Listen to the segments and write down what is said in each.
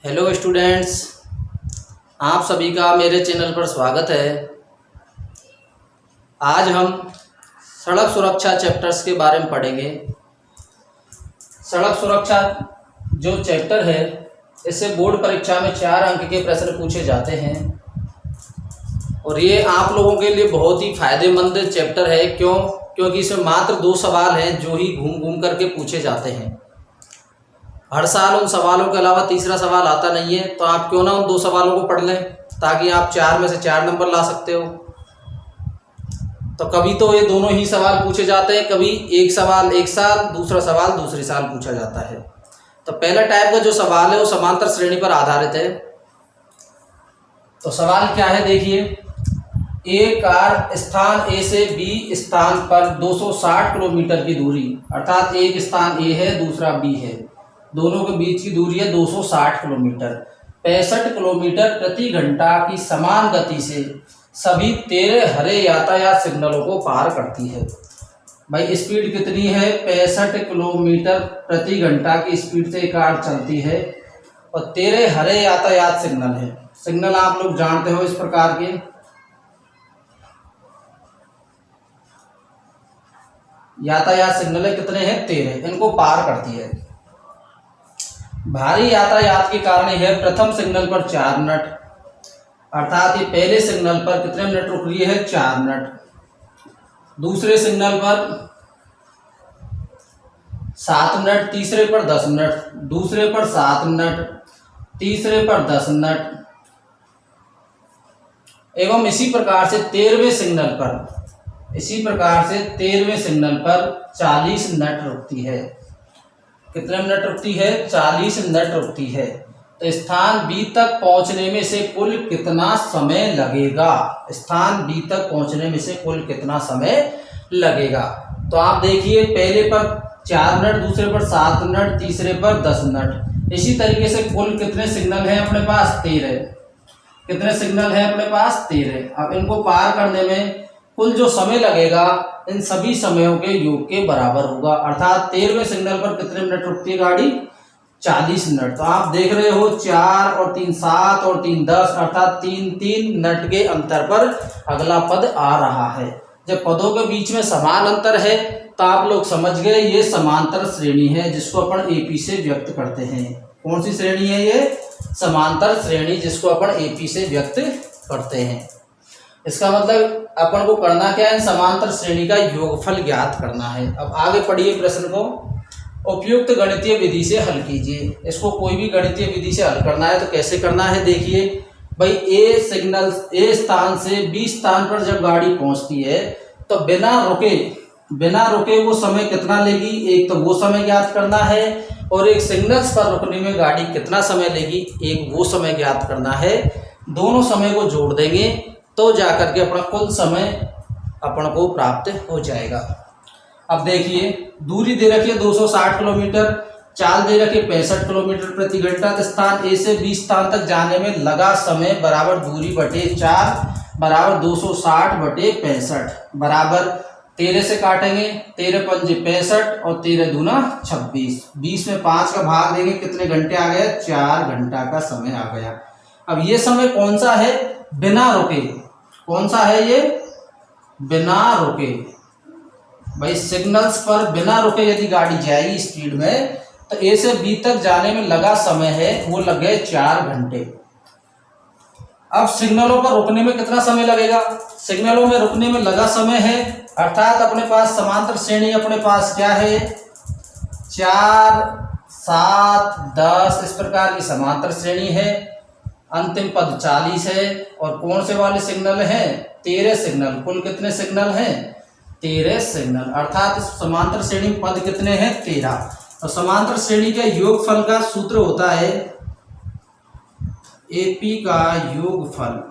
Hello students, आप सभी का मेरे चैनल पर स्वागत है। आज हम सड़क सुरक्षा चैप्टर्स के बारे में पढ़ेंगे। सड़क सुरक्षा जो चैप्टर है, इससे बोर्ड परीक्षा में 4 अंक के प्रश्न पूछे जाते हैं और ये आप लोगों के लिए बहुत ही फायदेमंद चैप्टर है। क्योंकि इसमें मात्र 2 सवाल हैं जो ही घूम घूम करके पूछे जाते हैं। हर साल उन सवालों के अलावा तीसरा सवाल आता नहीं है, तो आप क्यों ना उन 2 सवालों को पढ़ लें ताकि आप 4 में से 4 नंबर ला सकते हो। तो कभी तो ये दोनों ही सवाल पूछे जाते हैं, कभी एक सवाल एक साल, दूसरा सवाल दूसरे साल पूछा जाता है। तो पहला टाइप का जो सवाल है वो समांतर श्रेणी पर आधारित है। तो सवाल क्या है, देखिए। एक कार स्थान ए से बी स्थान पर 260 किलोमीटर की दूरी, अर्थात एक स्थान ए है दूसरा बी है, दोनों के बीच की दूरी है 260 किलोमीटर, 65 किलोमीटर प्रति घंटा की समान गति से सभी 13 हरे यातायात सिग्नलों को पार करती है। भाई स्पीड कितनी है? 65 किलोमीटर प्रति घंटा की स्पीड से कार चलती है और 13 हरे यातायात सिग्नल है। सिग्नल आप लोग जानते हो इस प्रकार के, यातायात सिग्नल कितने हैं? 13, इनको पार करती है। भारी यातायात के कारण यह प्रथम सिग्नल पर 4 मिनट, अर्थात ये पहले सिग्नल पर कितने मिनट रुक रही है? 4 मिनट। दूसरे सिग्नल पर 7 मिनट, तीसरे पर 10 मिनट, दूसरे पर 7 मिनट, तीसरे पर 10 मिनट, एवं इसी प्रकार से 13वें सिग्नल पर 40 मिनट रुकती है। कितने मिनट रुकती है? 40 मिनट रुकती है। तो स्थान बी तक पहुंचने में से कुल कितना समय लगेगा? स्थान बी तक पहुंचने में से कुल कितना समय लगेगा? तो आप देखिए, पहले पर 4 मिनट, दूसरे पर 7 मिनट, तीसरे पर 10 मिनट। इसी तरीके से कुल कितने सिग्नल हैं अपने पास? 13। कितने सिग्नल हैं अपने पास? 13। अब इनको पार करने में कुल जो समय लगेगा इन सभी समयों के योग के बराबर होगा, अर्थात 13वें सिग्नल पर कितने मिनट रुकती है गाड़ी? 40 मिनट। तो आप देख रहे हो 4 और 3 7 और 3 10, अर्थात 3 मिनट के अंतर पर अगला पद आ रहा है। जब पदों के बीच में समान अंतर है तो आप लोग समझ गए ये समांतर श्रेणी है, जिसको अपन एपी से व्यक्त करते हैं। कौन सी श्रेणी है ये? समांतर श्रेणी, जिसको अपन एपी से व्यक्त करते हैं। इसका मतलब अपन को करना क्या है? समांतर श्रेणी का योगफल ज्ञात करना है। अब आगे पढ़िए प्रश्न को। उपयुक्त गणितीय विधि से हल कीजिए। इसको कोई भी गणितीय विधि से हल करना है तो कैसे करना है, देखिए। भाई ए स्थान से बी स्थान पर जब गाड़ी पहुंचती है तो बिना रुके वो समय कितना लेगी? एक तो वो समय ज्ञात करना है, और एक सिग्नल्स पर रुकने में गाड़ी कितना समय लेगी, एक वो समय ज्ञात करना है। दोनों समय को जोड़ देंगे तो जाकर के अपना कुल समय अपन को प्राप्त हो जाएगा। अब देखिए, दूरी दे रखी है 260 किलोमीटर, चाल दे रखी है 65 किलोमीटर प्रति घंटा। स्थान ए से बी स्थान तक जाने में लगा समय बराबर दूरी बटे 4 बराबर 260 बटे 65 बराबर 13 से काटेंगे, 13 पंजे 65 और 13 दूना 26। 20 में 5 का भाग देंगे, कितने घंटे आ गया? 4 घंटा का समय आ गया। अब ये समय कौन सा है? बिना रुके। कौन सा है ये? बिना रुके। भाई सिग्नल्स पर बिना रुके यदि गाड़ी जाएगी स्पीड में तो ए से बी तक जाने में लगा समय है वो लग गए 4 घंटे। अब सिग्नलों पर रुकने में कितना समय लगेगा? सिग्नलों में रुकने में लगा समय है, अर्थात अपने पास समांतर श्रेणी अपने पास क्या है? 4 7 10 इस प्रकार की समांतर श्रेणी है। अंतिम पद 40 है और कौन से वाले सिग्नल हैं? 13 सिग्नल। कुल कितने सिग्नल हैं? 13 सिग्नल, अर्थात समांतर श्रेणी पद कितने हैं? 13। और समांतर श्रेणी के योगफल का सूत्र होता है एपी का योगफल,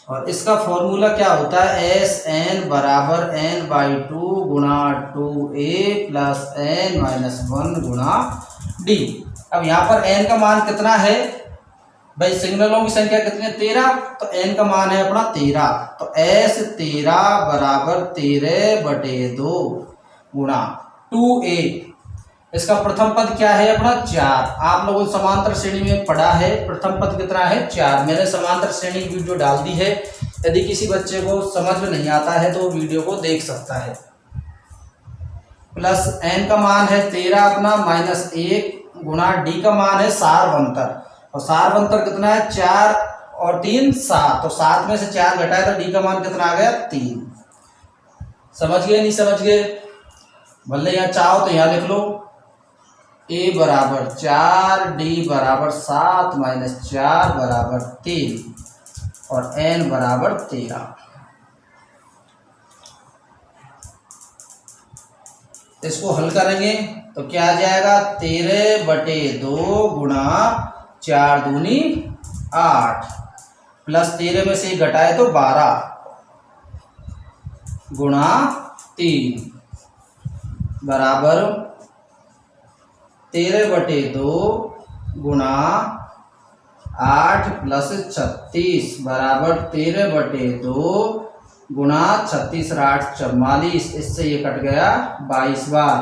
और इसका फॉर्मूला क्या होता है? एस एन बराबर n/2 गुणा 2a प्लस n-1 गुणा d। अब यहाँ पर n का मान कितना है? भाई सिग्नलों की संख्या कितनी है? 13, तो n का मान है अपना 13। तो S 13 बराबर 13/2 गुणा 2a इसका प्रथम पद क्या है अपना 4। आप लोगों ने समांतर श्रेणी में पढ़ा है, प्रथम पद कितना है 4। मैंने समांतर श्रेणी की वीडियो डाल दी है, यदि किसी बच्चे को समझ में नहीं आता है तो वीडियो को देख सकता है। प्लस n का मान है 13 अपना माइनस 1 गुणा d का मान है सारवंतर, और सारवंतर कितना है 4 और 3 7, तो 7 में से 4 घटाए तो d का मान कितना आ गया 3। समझ गए नहीं समझ गए? भले यहाँ चाहो तो यहाँ लिख लो a बराबर 4 d बराबर 7 माइनस 4 बराबर 3 और n बराबर 13। इसको हल करेंगे तो क्या आ जाएगा 13/2 गुणा 4 दूनी 8 प्लस 13 में से घटाए तो 12 गुणा 3 बराबर 13/2 गुणा 8 प्लस 36 बराबर 13/2 गुणा 36 और 8 44। इससे ये कट गया 22 बार।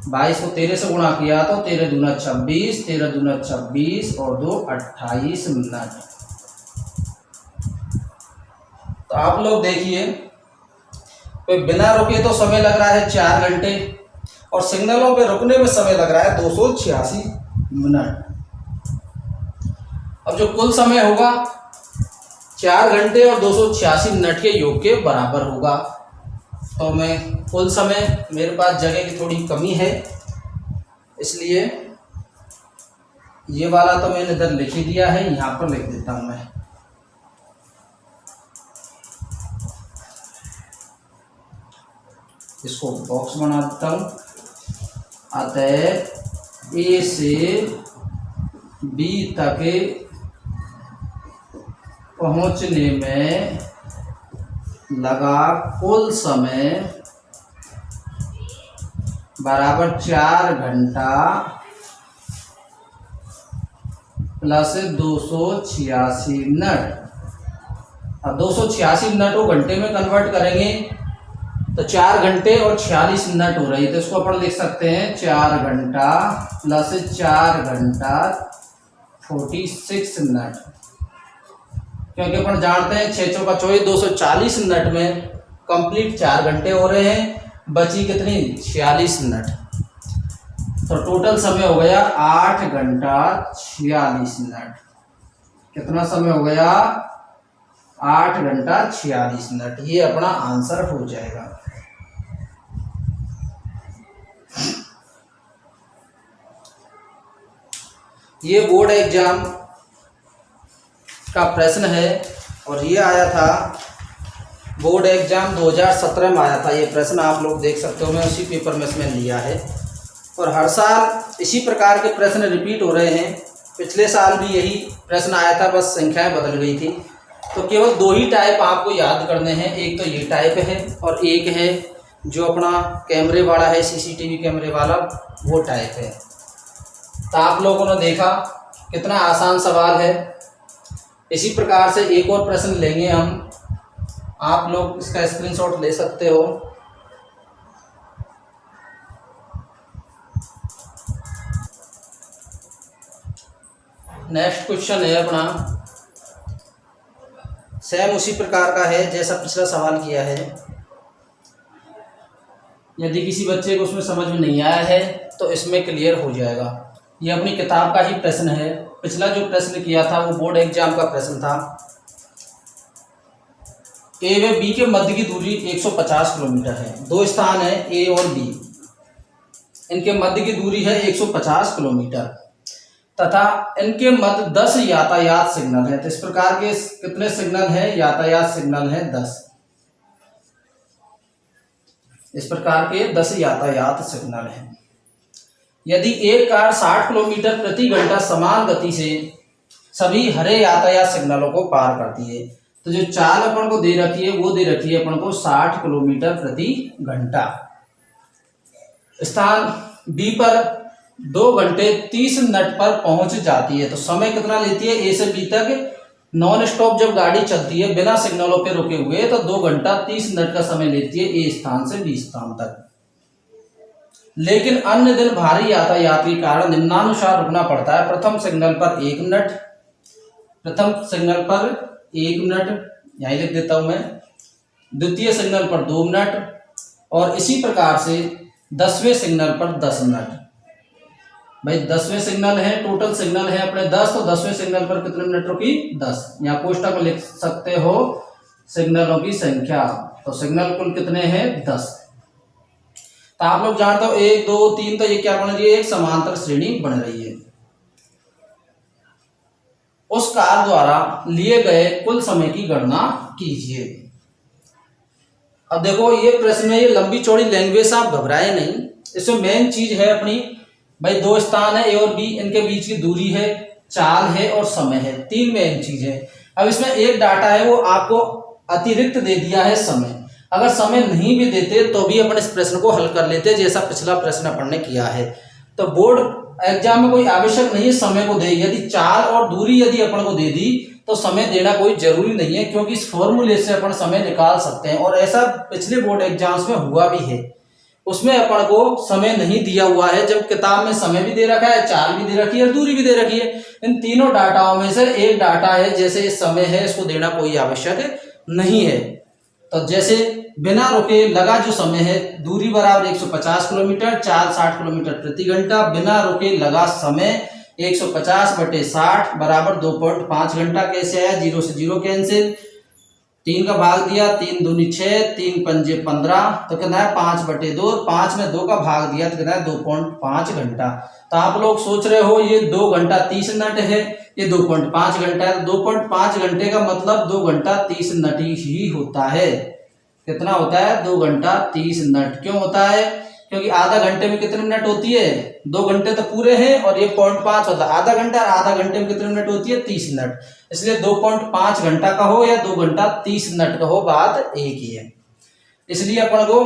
22 को 13 से गुणा किया तो 13 दूना 26, 13 दूना 26 और 2 28 मिनट। तो आप लोग देखिए बिना रुके तो समय लग रहा है 4 घंटे और सिग्नलों पे रुकने में समय लग रहा है 286 मिनट। अब जो कुल समय होगा 4 घंटे और 286 मिनट के योग के बराबर होगा। तो मैं कुल समय, मेरे पास जगह की थोड़ी कमी है इसलिए ये वाला तो मैंने इधर लिख ही दिया है, यहाँ पर लिख देता हूँ मैं। इसको बॉक्स बना देता हूँ। अतः ए से बी तक पहुंचने में लगा कुल समय बराबर 4 घंटा प्लस 286 मिनट। अब 286 मिनट को घंटे में कन्वर्ट करेंगे तो 4 घंटे और 46 मिनट हो रही है, तो इसको अपन लिख सकते हैं 4 घंटा प्लस 4 घंटा 46 मिनट, क्योंकि अपन जानते हैं 6 चौका 24 240 मिनट में कंप्लीट 4 घंटे हो रहे हैं, बची कितनी 46 मिनट। तो टोटल समय हो गया 8 घंटा 46 मिनट। कितना समय हो गया 8 घंटा 46 मिनट। ये अपना आंसर हो जाएगा। ये बोर्ड एग्जाम का प्रश्न है और ये आया था बोर्ड एग्जाम 2017 में आया था। ये प्रश्न आप लोग देख सकते हो, मैं उसी पेपर में इसमें लिया है और हर साल इसी प्रकार के प्रश्न रिपीट हो रहे हैं। पिछले साल भी यही प्रश्न आया था, बस संख्याएं बदल गई थी। तो केवल 2 ही टाइप आपको याद करने हैं, एक तो ये टाइप है और एक है जो अपना कैमरे वाला है, सीसीटीवी कैमरे वाला, वो टाइप है। तो आप लोगों ने देखा कितना आसान सवाल है। इसी प्रकार से एक और प्रश्न लेंगे हम, आप लोग इसका स्क्रीनशॉट ले सकते हो। नेक्स्ट क्वेश्चन है अपना, सेम उसी प्रकार का है जैसा पिछला सवाल किया है। यदि किसी बच्चे को उसमें समझ में नहीं आया है तो इसमें क्लियर हो जाएगा। ये अपनी किताब का ही प्रश्न है। पिछला जो प्रश्न किया था वो बोर्ड एग्जाम का प्रश्न था। ए व बी के मध्य की दूरी 150 किलोमीटर है। 2 स्थान है ए और बी, इनके मध्य की दूरी है 150 किलोमीटर तथा इनके मध्य 10 यातायात सिग्नल है। तो इस प्रकार के कितने सिग्नल है? यातायात सिग्नल है 10। इस प्रकार के 10 यातायात सिग्नल हैं। यदि एक कार 60 किलोमीटर प्रति घंटा समान गति से सभी हरे यातायात सिग्नलों को पार करती है, तो जो चाल अपन को दे रखी है वो दे रखी है अपन को 60 किलोमीटर प्रति घंटा। स्थान बी पर 2 घंटे 30 मिनट पर पहुंच जाती है। तो समय कितना लेती है? ए से बी तक नॉन स्टॉप जब गाड़ी चलती है बिना सिग्नलों पे रुके हुए तो 2 घंटा 30 मिनट का समय लेती है ए स्थान से बी स्थान तक। लेकिन अन्य दिन भारी यातायात के कारण निम्नानुसार रुकना पड़ता है। प्रथम सिग्नल पर 1 मिनट, प्रथम सिग्नल पर 1 मिनट, यहीं लिख देता हूं मैं। द्वितीय सिग्नल पर 2 मिनट, और इसी प्रकार से 10वें सिग्नल पर 10 मिनट। भाई 10वें सिग्नल है, टोटल सिग्नल है अपने 10, तो 10वें सिग्नल पर कितने मिनट रुकी? 10। यहाँ कोष्टक में लिख सकते हो सिग्नलों की संख्या, तो सिग्नल कुल कितने हैं? 10। तो आप लोग जानते हो 1 2 3, तो ये क्या बन रही है? एक समांतर श्रेणी बन रही है। उस कार द्वारा लिए गए कुल समय की गणना कीजिए। अब देखो ये प्रश्न में ये लंबी चौड़ी लैंग्वेज, आप घबराए नहीं। इसमें मेन चीज है अपनी, भाई 2 स्थान है ए और बी, इनके बीच की दूरी है, चाल है और समय है, 3 मेन चीज है। अब इसमें एक डाटा है वो आपको अतिरिक्त दे दिया है समय। अगर समय नहीं भी देते तो भी अपन इस प्रश्न को हल कर लेते, जैसा पिछला प्रश्न अपन ने किया है। तो बोर्ड एग्जाम में कोई आवश्यक नहीं है समय को दे, यदि चाल और दूरी यदि अपन को दे दी तो समय देना कोई जरूरी नहीं है, क्योंकि इस फॉर्मूले से अपन समय निकाल सकते हैं। और ऐसा पिछले बोर्ड एग्जाम्स में हुआ भी है, उसमें अपन को समय नहीं दिया हुआ है, जब किताब में समय भी दे रखा है, चाल भी दे रखी है और दूरी भी दे रखी है। इन तीनों डाटाओं में से एक डाटा है, जैसे इस समय है, इसको देना कोई आवश्यक नहीं है। तो जैसे बिना रुके लगा जो समय है, दूरी बराबर 150 किलोमीटर, चाल 60 किलोमीटर प्रति घंटा, बिना रुके लगा समय 150/60 बराबर 2.5 घंटा। कैसे आया? 0 से 0 कैंसिल, 3 का भाग दिया, 3 दूनी 6, 3 पंजे 15, तो कितना है? 5/2, 5 में 2 का भाग दिया तो कितना है? 2.5 घंटा। तो आप लोग सोच रहे हो ये 2 घंटा 30 मिनट है, ये 2.5 घंटा है। 2.5 घंटे का मतलब 2 घंटा 30 मिनट ही होता है। कितना होता है? 2 घंटा 30 मिनट। क्यों होता है? क्योंकि आधा घंटे में कितने मिनट होती है? 2 घंटे तो पूरे हैं, और ये 0.5 होता है आधा घंटा, आधा घंटे में कितने मिनट होती है? 30 मिनट। इसलिए 2.5 घंटा का हो या 2 घंटा 30 मिनट का हो, बात एक ही है। इसलिए अपन को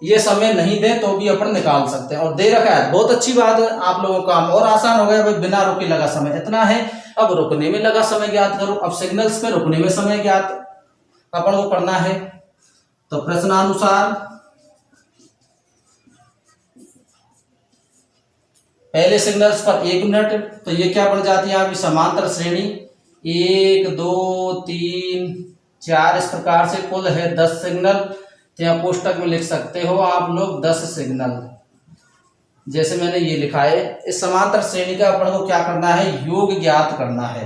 ये समय नहीं दे तो भी अपन निकाल सकते हैं, और दे रखा है, बहुत अच्छी बात है। आप लोगों का काम और आसान हो गया। भाई बिना रुके लगा समय इतना है, अब रुकने में लगा समय ज्ञात करो। अब सिग्नल्स में रुकने में समय ज्ञात अपन को करना है। तो प्रश्नानुसार पहले सिग्नल्स पर 1 मिनट, तो ये क्या बन जाती है आपकी समांतर श्रेणी? 1 2 3 4, इस प्रकार से कुल है 10 सिग्नल। तो यहाँ कोष्टक में लिख सकते हो आप लोग 10 सिग्नल, जैसे मैंने ये लिखा है। इस समांतर श्रेणी का अपन को क्या करना है? योग ज्ञात करना है।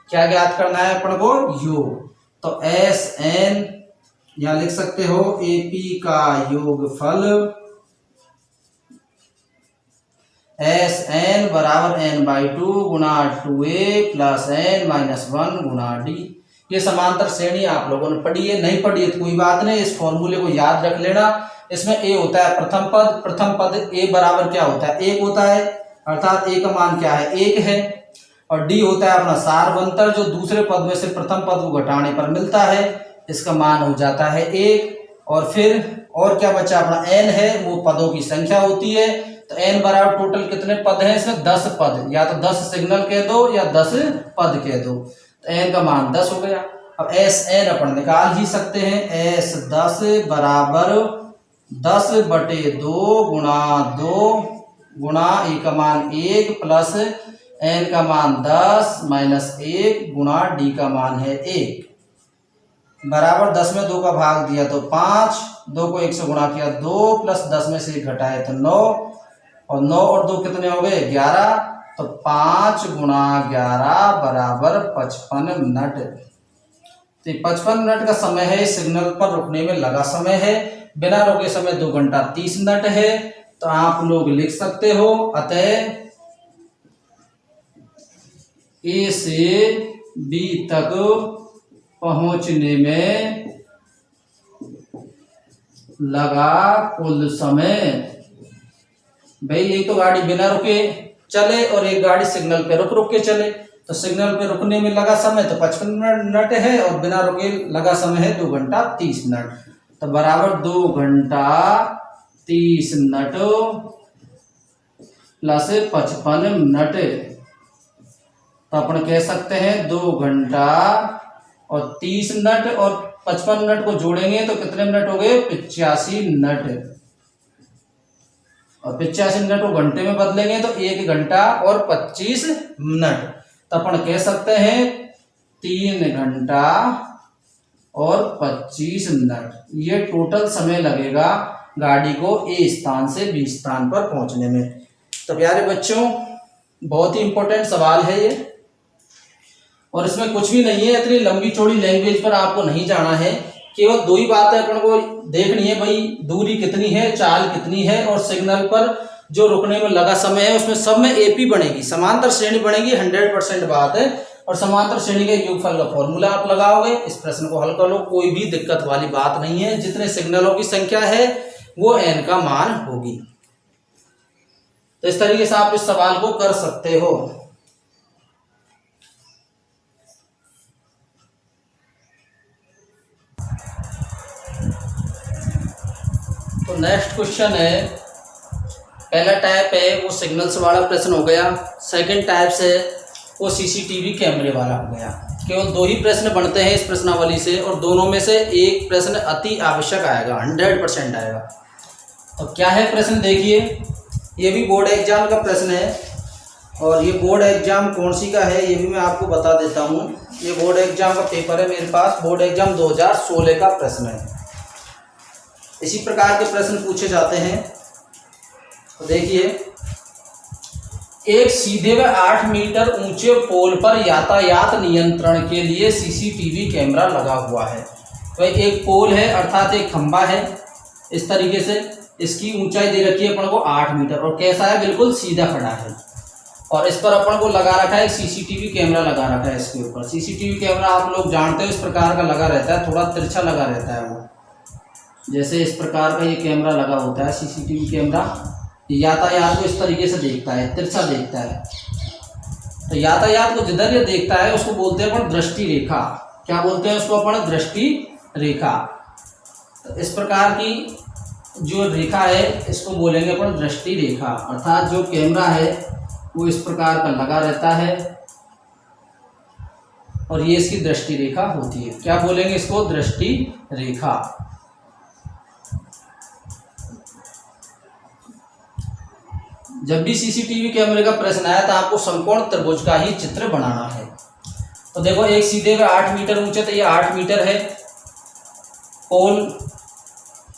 क्या ज्ञात करना है अपन को? योग। तो एस एन यहाँ लिख सकते हो एपी का योगफल, एस एन बराबर n/2 गुणा 2a प्लस n-1 गुणा d। ये समांतर श्रेणी आप लोगों ने पढ़ी है, नहीं पढ़ी है तो कोई बात नहीं, इस फॉर्मूले को याद रख लेना। इसमें a होता है प्रथम पद, प्रथम पद a बराबर क्या होता है? 1 होता है, अर्थात a का मान क्या है? 1 है। और d होता है अपना सारवंतर, जो दूसरे पद में से प्रथम पद को घटाने पर मिलता है, इसका मान हो जाता है 1। और फिर और क्या बचा? अपना n है, वो पदों की संख्या होती है। तो n बराबर टोटल कितने पद हैं इसमें? 10 पद, या तो 10 सिग्नल कह दो या 10 पद कह दो। तो n का मान 10 हो गया। अब एस एन अपन निकाल ही सकते हैं। एस 10 बराबर 10/2 गुणा 2 गुणा ए का मान 1 प्लस n का मान 10 माइनस 1 गुणा d का मान है 1 बराबर 10 में 2 का भाग दिया तो 5, 2 को 1 से गुणा किया 2 प्लस 10 में से 1 घटाए तो 9, और 9 और 2 कितने हो गए? 11। तो 5 गुणा 11 बराबर 55 मिनट। तो 55 मिनट का समय है, सिग्नल पर रुकने में लगा समय है। बिना रुके समय 2 घंटा 30 मिनट है। तो आप लोग लिख सकते हो अतः ए से बी तक पहुंचने में लगा कुल समय। भाई एक तो गाड़ी बिना रुके चले और एक गाड़ी सिग्नल पे रुक रुक के चले, तो सिग्नल पे रुकने में लगा समय तो 55 मिनट है, और बिना रुके लगा समय है 2 घंटा 30 मिनट। तो बराबर 2 घंटा 30 मिनट प्लस 55 मिनट। तो अपन कह सकते हैं 2 घंटा और 30 मिनट और 55 मिनट को जोड़ेंगे तो कितने मिनट हो गए? 85 मिनट। और 85 मिनट को घंटे में बदलेंगे तो 1 घंटा और 25 मिनट। तो अपन कह सकते हैं 3 घंटा और 25 मिनट ये टोटल समय लगेगा गाड़ी को ए स्थान से बी स्थान पर पहुंचने में। तो प्यारे बच्चों, बहुत ही इंपॉर्टेंट सवाल है ये, और इसमें कुछ भी नहीं है, इतनी लंबी चौड़ी लैंग्वेज पर आपको नहीं जाना है। केवल 2 ही बातें अपन को देखनी है भाई, दूरी कितनी है, चाल कितनी है, और सिग्नल पर जो रुकने में लगा समय है उसमें सब में एपी बनेगी, समांतर श्रेणी बनेगी, 100% बात है। और समांतर श्रेणी के योगफल का फॉर्मूला आप लगाओगे, इस प्रश्न को हल कर लो, कोई भी दिक्कत वाली बात नहीं है। जितने सिग्नलों की संख्या है वो n का मान होगी। तो इस तरीके से आप इस सवाल को कर सकते हो। तो नेक्स्ट क्वेश्चन है, पहला टाइप है वो सिग्नल्स वाला प्रश्न हो गया, सेकंड टाइप से वो सीसीटीवी कैमरे वाला हो गया। केवल 2 ही प्रश्न बनते हैं इस प्रश्नावली से, और दोनों में से एक प्रश्न अति आवश्यक आएगा, 100% आएगा। तो क्या है प्रश्न देखिए, ये भी बोर्ड एग्जाम का प्रश्न है, और ये बोर्ड एग्जाम कौन सी का है ये भी मैं आपको बता देता हूँ। ये बोर्ड एग्जाम का पेपर है मेरे पास, बोर्ड एग्जाम 2016 का प्रश्न है। इसी प्रकार के प्रश्न पूछे जाते हैं। तो देखिए, एक सीधे व 8 मीटर ऊंचे पोल पर यातायात नियंत्रण के लिए सीसीटीवी कैमरा लगा हुआ है। तो एक पोल है अर्थात एक खंबा है, इस तरीके से इसकी ऊंचाई दे रखी है अपन को 8 मीटर, और कैसा है, बिल्कुल सीधा खड़ा है, और इस पर अपन को लगा रखा है सीसीटीवी कैमरा लगा रखा है इसके ऊपर। सीसीटीवी कैमरा आप लोग जानते हो इस प्रकार का लगा रहता है, थोड़ा तिरछा लगा रहता है वो, जैसे इस प्रकार का ये कैमरा लगा होता है सीसीटीवी कैमरा। यातायात को इस तरीके से देखता है, तिरछा देखता है। तो यातायात को जिधर ये देखता है उसको बोलते हैं अपन दृष्टि रेखा। क्या बोलते हैं उसको अपन? दृष्टि रेखा। तो इस प्रकार की जो रेखा है इसको बोलेंगे अपन दृष्टि रेखा, अर्थात जो कैमरा है वो इस प्रकार का लगा रहता है और ये इसकी दृष्टि रेखा होती है। क्या बोलेंगे इसको? दृष्टि रेखा। जब भी सीसीटीवी कैमरे का प्रश्न आया तो आपको समकोण त्रिभुज का ही चित्र बनाना है। तो देखो, एक सीधे का 8 मीटर ऊंचे, तो ये 8 मीटर है। पोल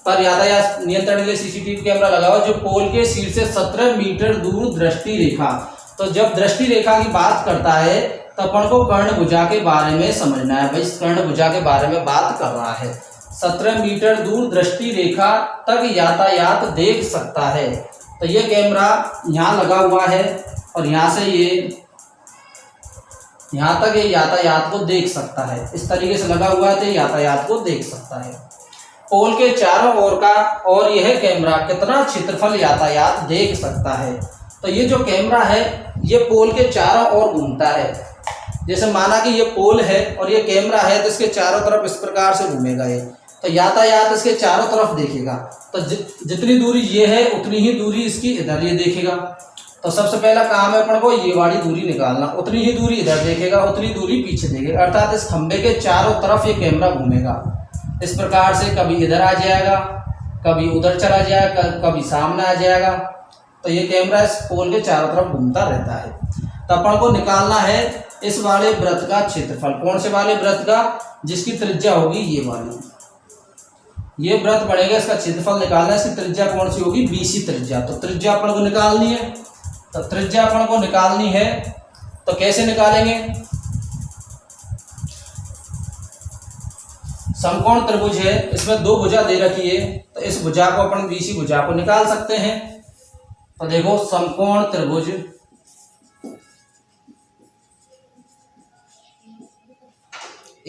पर यातायात नियंत्रण के लिए सीसीटीवी कैमरा लगा हुआ, जो पोल के सिर से 17 मीटर दूर दृष्टि रेखा। तो जब दृष्टि रेखा की बात करता है तो अपन को कर्णभुजा के बारे में समझना है। भाई कर्णभुजा के बारे में बात कर रहा है। 17 मीटर दूर दृष्टि रेखा तक यातायात देख सकता है। तो ये कैमरा यहाँ लगा हुआ है और यहाँ से ये यहाँ तक ये यातायात को देख सकता है। इस तरीके से लगा हुआ है तो यातायात को देख सकता है। पोल के चारों ओर का और यह कैमरा कितना क्षेत्रफल यातायात देख सकता है। तो ये जो कैमरा है ये पोल के चारों ओर घूमता है। जैसे माना कि ये पोल है और ये कैमरा है, तो इसके चारों तरफ इस प्रकार से घूमेगा ये, तो यातायात इसके चारों तरफ देखेगा। तो जितनी दूरी ये है उतनी ही दूरी इसकी इधर ये देखेगा। तो सबसे पहला काम है अपन को ये वाली दूरी निकालना। उतनी ही दूरी इधर देखेगा, उतनी दूरी पीछे देखेगा, अर्थात इस खंबे के चारों तरफ ये कैमरा घूमेगा। इस प्रकार से कभी इधर आ जाएगा, कभी उधर चला जाएगा, कभी सामने आ जाएगा। तो ये कैमरा इस पोल के चारों तरफ घूमता रहता है। तो अपन को निकालना है इस वाले वृत्त का क्षेत्रफल। कौन से वाले वृत्त का? जिसकी त्रिज्या होगी ये वाली। ये वृत्त बढ़ेगा, इसका क्षेत्रफल निकालना है। इसकी त्रिज्या कौन सी होगी? BC त्रिज्या। तो त्रिज्या अपन को निकालनी है। तो त्रिज्या अपन को निकालनी है तो कैसे निकालेंगे? समकोण त्रिभुज है, इसमें 2 भुजा दे रखी है, तो इस भुजा को अपन BC भुजा को निकाल सकते हैं। तो देखो, समकोण त्रिभुज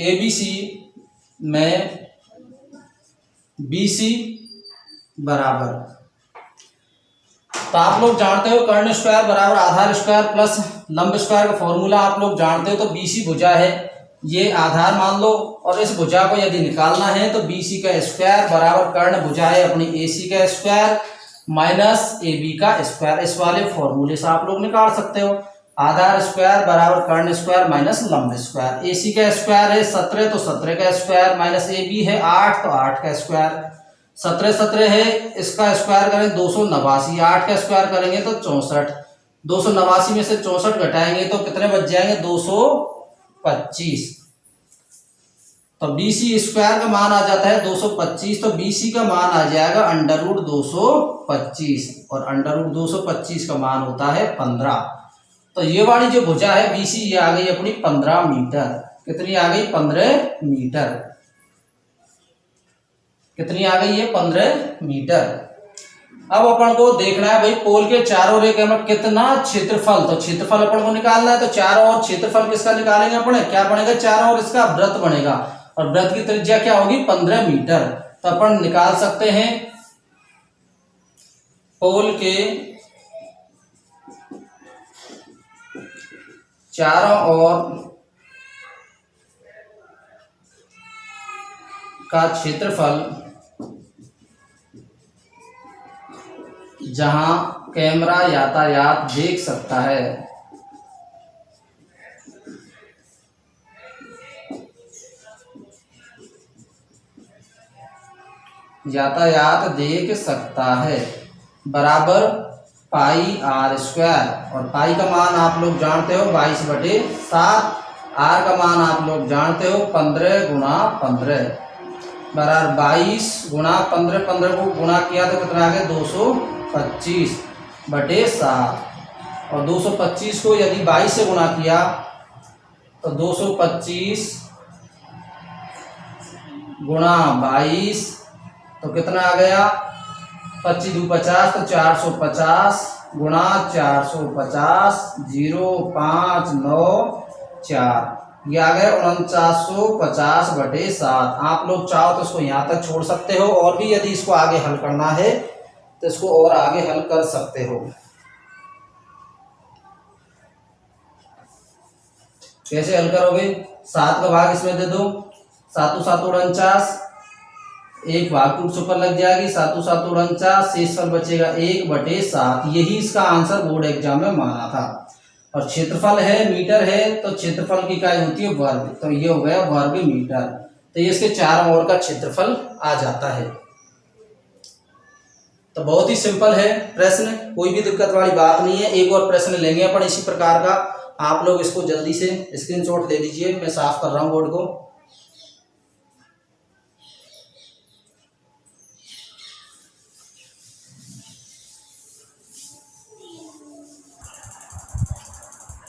ABC में BC बराबर, तो आप लोग जानते हो कर्ण स्क्वायर बराबर आधार स्क्वायर प्लस लंब स्क्वायर का फॉर्मूला आप लोग जानते हो। तो BC भुजा है, ये आधार मान लो, और इस भुजा को यदि निकालना है तो BC का स्क्वायर बराबर कर्ण भुजा है अपनी AC का स्क्वायर माइनस AB का स्क्वायर। इस वाले फॉर्मूले से आप लोग निकाल सकते हो। आधार स्क्वायर बराबर कर्ण स्क्वायर माइनस लंब स्क्वायर। AC का स्क्वायर है 17, तो 17 का स्क्वायर माइनस AB है 8, तो 8 का स्क्वायर। 17 17 है, इसका स्क्वायर करें 289, 8 का स्क्वायर करेंगे तो 64, 289 में से 64 घटाएंगे तो कितने बच जाएंगे 225। तो BC स्क्वायर का मान आ जाता है 225, तो BC का मान आ जाएगा √225 और √225 का मान होता है 15। तो ये वाली जो भुजा है BC ये आ गई अपनी 15 मीटर। कितनी आ गई 15 मीटर। कितनी आ गई है 15 मीटर। अब अपन को देखना है भाई पोल के चारों रेखा में कितना क्षेत्रफल, तो क्षेत्रफल अपन को निकालना है। तो चारों ओर क्षेत्रफल किसका निकालेंगे अपन, क्या बनेगा चारों ओर इसका वृत्त बनेगा और वृत्त की त्रिज्या क्या होगी 15 मीटर। तो अपन निकाल सकते हैं पोल के चारों ओर का क्षेत्रफल जहां कैमरा यातायात देख सकता है, यातायात देख सकता है, बराबर पाई आर स्क्वायर। और पाई का मान आप लोग जानते हो 22/7, आर का मान आप लोग जानते हो 15 × 15 बराबर 22 × 15, 15 को गुणा किया तो कितना आ गया 225/7 और 225 को यदि 22 से गुणा किया तो 225 गुणा 22 तो कितना आ गया 25 × 2 = 50, तो 450 गुणा 450 0,594 ये आ गया 4950/7। आप लोग चाहो तो इसको यहाँ तक छोड़ सकते हो और भी यदि इसको आगे हल करना है तो इसको और आगे हल कर सकते हो। कैसे हल करोगे, 7 का भाग इसमें दे दो, 7 × 7 = 49, एक भाग टूट सुपर लग जाएगी, 7 × 7 = 49, शेषफल बचेगा 1/7। यही इसका आंसर बोर्ड एग्जाम में माना था। और क्षेत्रफल है मीटर है तो क्षेत्रफल की इकाई होती है वर्ग, तो ये हो गया वर्ग मीटर। तो ये इसके चारों ओर का क्षेत्रफल आ जाता है। तो बहुत ही सिंपल है प्रश्न, कोई भी दिक्कत वाली बात नहीं है। एक और प्रश्न लेंगे अपन इसी प्रकार का, आप लोग इसको जल्दी से स्क्रीनशॉट ले लीजिए। मैं साफ कर रहा हूं बोर्ड को।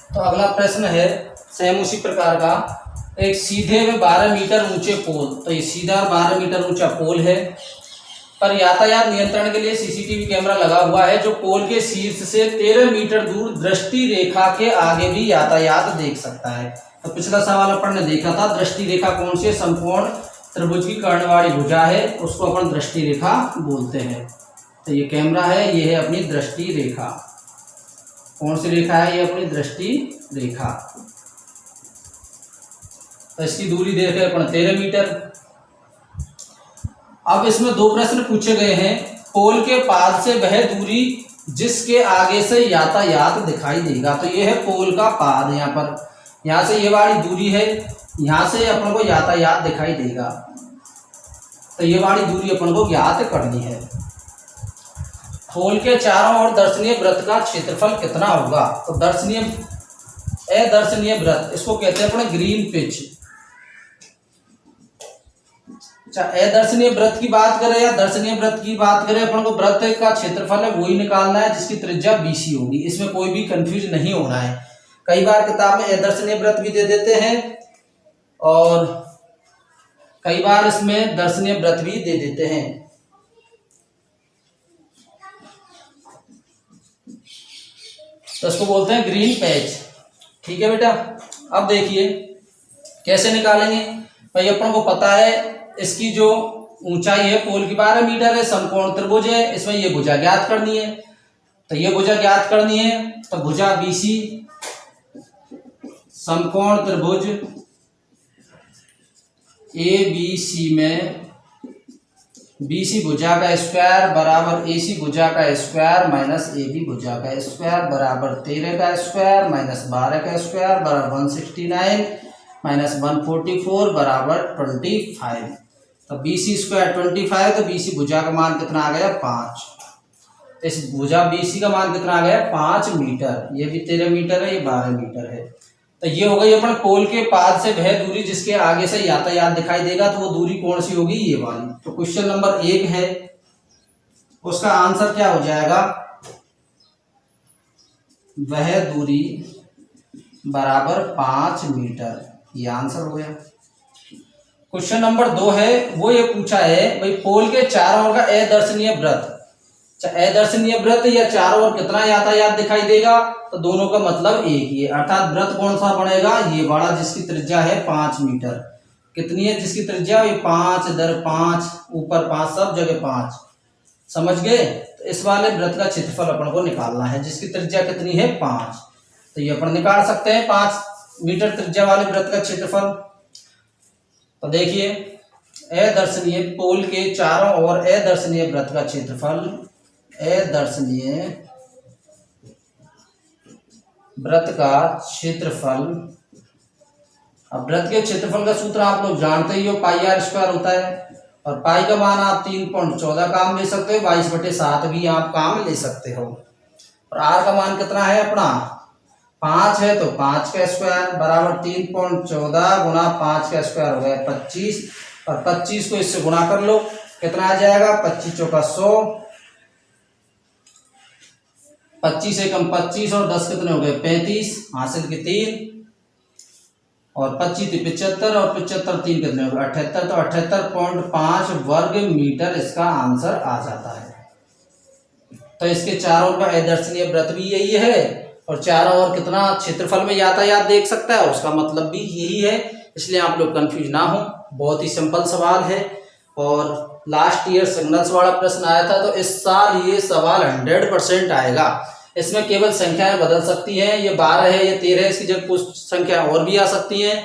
तो अगला प्रश्न है सेम उसी प्रकार का, एक सीधे में 12 मीटर ऊंचे पोल, तो ये सीधा 12 मीटर ऊंचा पोल है, पर यातायात नियंत्रण के लिए सीसीटीवी कैमरा लगा हुआ है जो पोल के शीर्ष से 13 मीटर दूर दृष्टि रेखा के आगे भी यातायात देख सकता है। तो पिछला सवाल अपन ने देखा था दृष्टि रेखा कौन सी, समकोण त्रिभुज की कर्ण वाली भुजा है, उसको अपन दृष्टि रेखा बोलते हैं। तो ये कैमरा है, ये है अपनी दृष्टि रेखा। कौन सी रेखा है, ये अपनी दृष्टि रेखा। तो इसकी दूरी देख रहे अपन 13 मीटर। अब इसमें दो प्रश्न पूछे गए हैं, पोल के पाद से वह दूरी जिसके आगे से यातायात दिखाई देगा। तो ये है पोल का पाद, यहाँ पर यहाँ से ये वाली दूरी है, यहाँ से अपन को यातायात दिखाई देगा। तो ये वाली दूरी अपन को ज्ञात करनी है। पोल के चारों ओर दर्शनीय वृत्त का क्षेत्रफल कितना होगा। तो अदर्शनीय वृत्त इसको कहते हैं अपने ग्रीन पिच। अदर्शनीय वृत्त की बात करें या दर्शनीय वृत्त की बात करें, अपन को वृत्त का क्षेत्रफल है वही निकालना है जिसकी त्रिज्या BC होगी। इसमें कोई भी कंफ्यूज नहीं होना है। कई बार किताब में अदर्शनीय वृत्त भी दे देते हैं और कई बार इसमें दर्शनीय वृत्त भी दे देते हैं। तो इसको बोलते हैं ग्रीन पैच। ठीक है बेटा, अब देखिए कैसे निकालेंगे। भाई अपन को पता है इसकी जो ऊंचाई है पोल की 12 मीटर है, समकोण त्रिभुज है, इसमें ये भुजा ज्ञात करनी है। तो ये भुजा ज्ञात करनी है, तो भुजा BC समकोण त्रिभुज ABC में BC भुजा का स्क्वायर बराबर AC भुजा का स्क्वायर माइनस AB भुजा का स्क्वायर बराबर 13 का स्क्वायर माइनस 12 का स्क्वायर बराबर 169 माइनस 144 बराबर 25। तो BC स्क्वायर 25, तो BC भुजा का मान कितना आ गया 5। तो इस भुजा BC का मान कितना आ गया 5 मीटर। ये भी 13 मीटर है, ये 12 मीटर है। तो ये हो गई अपन पोल के पाद से वह दूरी जिसके आगे से यातायात दिखाई देगा, तो वो दूरी कौन सी होगी, ये वाली। तो क्वेश्चन नंबर 1 है, उसका आंसर क्या हो जाएगा, वह दूरी बराबर 5 मीटर, ये आंसर हो गया। क्वेश्चन नंबर 2 है, वो ये पूछा है भाई पोल के चारों ओर का अदर्शनीय वृत्त, अदर्शनीय वृत्त या चारों ओर कितना यातायात दिखाई देगा, तो दोनों का मतलब एक ही है। अर्थात वृत्त कौन सा बनेगा, ये बड़ा जिसकी त्रिज्या है 5 मीटर। कितनी है जिसकी त्रिज्या, ये 5 इधर 5 ऊपर 5 सब जगह 5, समझ गए। तो इस वाले वृत्त का क्षेत्रफल अपन को निकालना है जिसकी त्रिज्या कितनी है 5। तो ये अपन निकाल सकते हैं 5 मीटर त्रिज्या वाले वृत्त का क्षेत्रफल। तो देखिए अदर्शनीय पोल के चारों ओर अदर्शनीय वृत्त का क्षेत्रफल, अदर्शनीय वृत्त का क्षेत्रफल। अब वृत्त के क्षेत्रफल का सूत्र आप लोग जानते ही हो, पाई आर स्क्वायर होता है। और पाई का मान आप 3.14 काम ले सकते हो, 22/7 भी आप काम ले सकते हो। और आर का मान कितना है अपना 5 है, तो 5 का स्क्वायर बराबर 3.14 गुना 5 का स्क्वायर हो गया 25। और 25 को इससे गुना कर लो, कितना आ जाएगा 25 चौका 100, 25 एकम 25 और 10 कितने हो गए 35, हासिल के 3 और 25 75 और 75 3 कितने हो गए 78। तो 78.5 वर्ग मीटर इसका आंसर आ जाता है। तो इसके चारों ओर का अदर्शनीय वृत्त भी यही है और चारों ओर कितना क्षेत्रफल में यातायात देख सकता है, उसका मतलब भी यही है। इसलिए आप लोग कंफ्यूज ना हो, बहुत ही सिंपल सवाल है। और लास्ट ईयर सिग्नल्स वाला प्रश्न आया था, तो इस साल ये सवाल 100% आएगा। इसमें केवल संख्याएं बदल सकती हैं, ये 12 है ये 13 है, इसकी जगह कुछ संख्या और भी आ सकती हैं।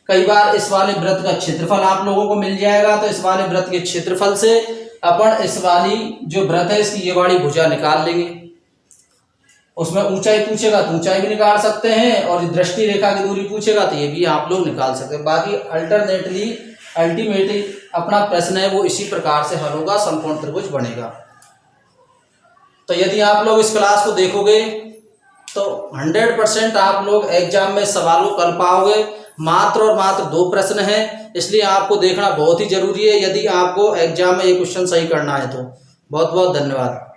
कई बार इस वाले वृत्त का क्षेत्रफल आप लोगों को मिल जाएगा, तो इस वाले वृत्त के क्षेत्रफल से अपन इस वाली जो वृत्त है इसकी ये वाली भुजा निकाल लेंगे। उसमें ऊंचाई पूछेगा तो ऊंचाई भी निकाल सकते हैं, और दृष्टि रेखा की दूरी पूछेगा तो ये भी आप लोग निकाल सकते हैं। बाकी अल्टीमेटली अपना प्रश्न है वो इसी प्रकार से हल होगा, समकोण त्रिभुज बनेगा। तो यदि आप लोग इस क्लास को देखोगे तो 100% आप लोग एग्जाम में सवाल को कर पाओगे। मात्र और मात्र 2 प्रश्न हैं, इसलिए आपको देखना बहुत ही जरूरी है यदि आपको एग्जाम में ये क्वेश्चन सही करना है तो। बहुत बहुत धन्यवाद।